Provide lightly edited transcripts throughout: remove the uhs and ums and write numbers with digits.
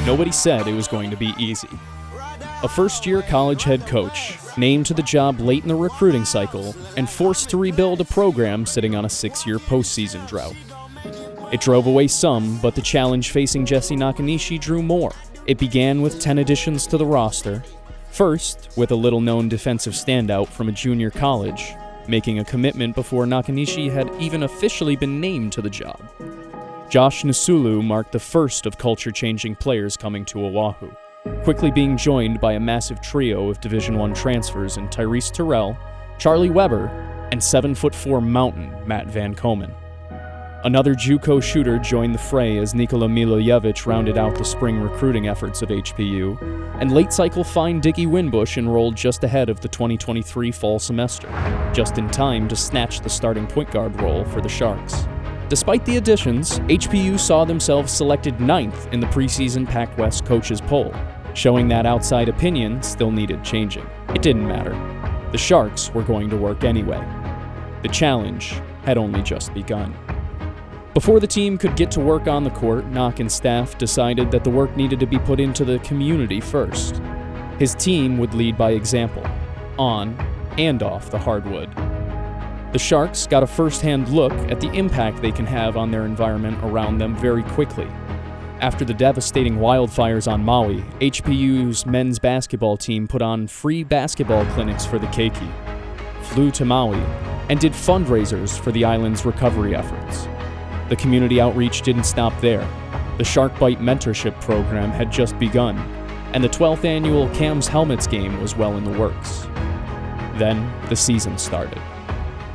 Nobody said it was going to be easy. A first-year college head coach, named to the job late in the recruiting cycle, and forced to rebuild a program sitting on a 6-year postseason drought. It drove away some, but the challenge facing Jesse Nakanishi drew more. It began with 10 additions to the roster, first with a little-known defensive standout from a junior college, making a commitment before Nakanishi had even officially been named to the job. Josh Nusulu marked the first of culture-changing players coming to Oahu, quickly being joined by a massive trio of Division I transfers in Tyrese Terrell, Charlie Weber, and 7'4" mountain Matt Van Komen. Another JUCO shooter joined the fray as Nikola Milojevic rounded out the spring recruiting efforts of HPU, and late-cycle find Diggy Winbush enrolled just ahead of the 2023 fall semester, just in time to snatch the starting point guard role for the Sharks. Despite the additions, HPU saw themselves selected 9th in the preseason Pac-West coaches poll, showing that outside opinion still needed changing. It didn't matter. The Sharks were going to work anyway. The challenge had only just begun. Before the team could get to work on the court, Knock and staff decided that the work needed to be put into the community first. His team would lead by example, on and off the hardwood. The Sharks got a first-hand look at the impact they can have on their environment around them very quickly. After the devastating wildfires on Maui, HPU's men's basketball team put on free basketball clinics for the keiki, flew to Maui, and did fundraisers for the island's recovery efforts. The community outreach didn't stop there. The Shark Bite mentorship program had just begun, and the 12th annual Cam's Helmets game was well in the works. Then, the season started.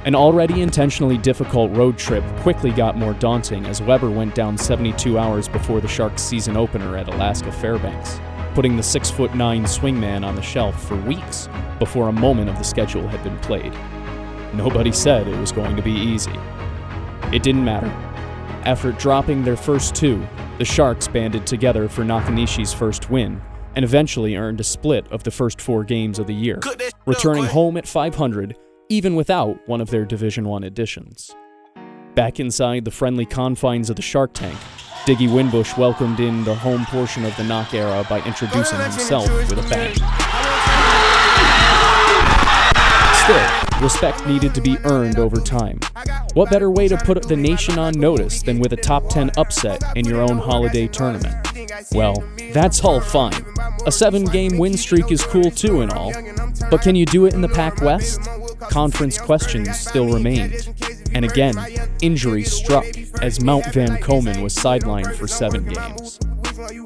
An already intentionally difficult road trip quickly got more daunting as Weber went down 72 hours before the Sharks' season opener at Alaska Fairbanks, putting the 6'9" swingman on the shelf for weeks before a moment of the schedule had been played. Nobody said it was going to be easy. It didn't matter. After dropping their first 2, the Sharks banded together for Nakanishi's first win, and eventually earned a split of the first 4 games of the year, returning home at 500, even without one of their Division I additions. Back inside the friendly confines of the Shark Tank, Diggy Winbush welcomed in the home portion of the Knock era by introducing himself with a bang. Still, respect needed to be earned over time. What better way to put the nation on notice than with a top 10 upset in your own holiday tournament? Well, that's all fine. A 7-game win streak is cool too and all, but can you do it in the Pac-West? Conference questions still remained. And again, injury struck as Mount Van Komen was sidelined for 7 games.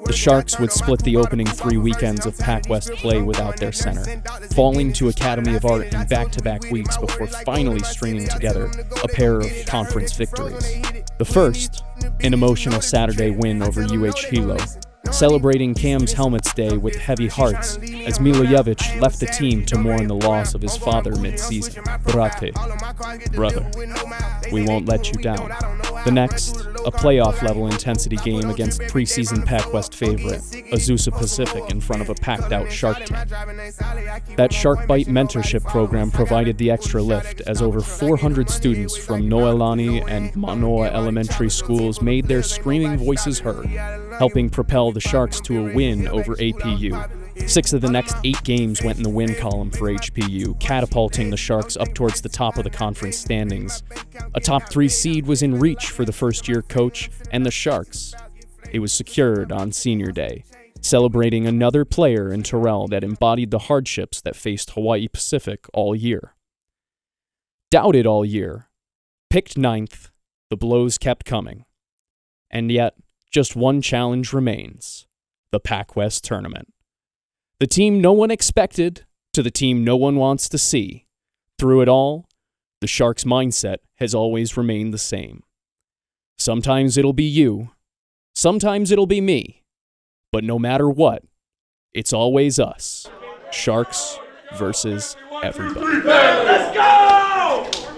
The Sharks would split the opening 3 weekends of Pac-West play without their center, falling to Academy of Art in back-to-back weeks before finally stringing together a pair of conference victories. The first, an emotional Saturday win over UH Hilo, celebrating Cam's Helmets Day with heavy hearts as Milojevic left the team to mourn the loss of his father mid-season. Brate, brother, we won't let you down. The next, a playoff-level intensity game against preseason Pac-West favorite, Azusa Pacific, in front of a packed-out Shark Tank. That Shark Bite mentorship program provided the extra lift as over 400 students from Noelani and Manoa elementary schools made their screaming voices heard, helping propel the Sharks to a win over APU. 6 of the next 8 games went in the win column for HPU, catapulting the Sharks up towards the top of the conference standings. A top 3 seed was in reach for the first-year coach and the Sharks. It was secured on Senior Day, celebrating another player in Terrell that embodied the hardships that faced Hawaii Pacific all year. Doubted all year, picked 9th, the blows kept coming. And yet, just one challenge remains: the Pac-West tournament. The team no one expected to the team no one wants to see. Through it all, the Sharks' mindset has always remained the same. Sometimes it'll be you, sometimes it'll be me, but no matter what, it's always us. Sharks versus everybody. Let's go!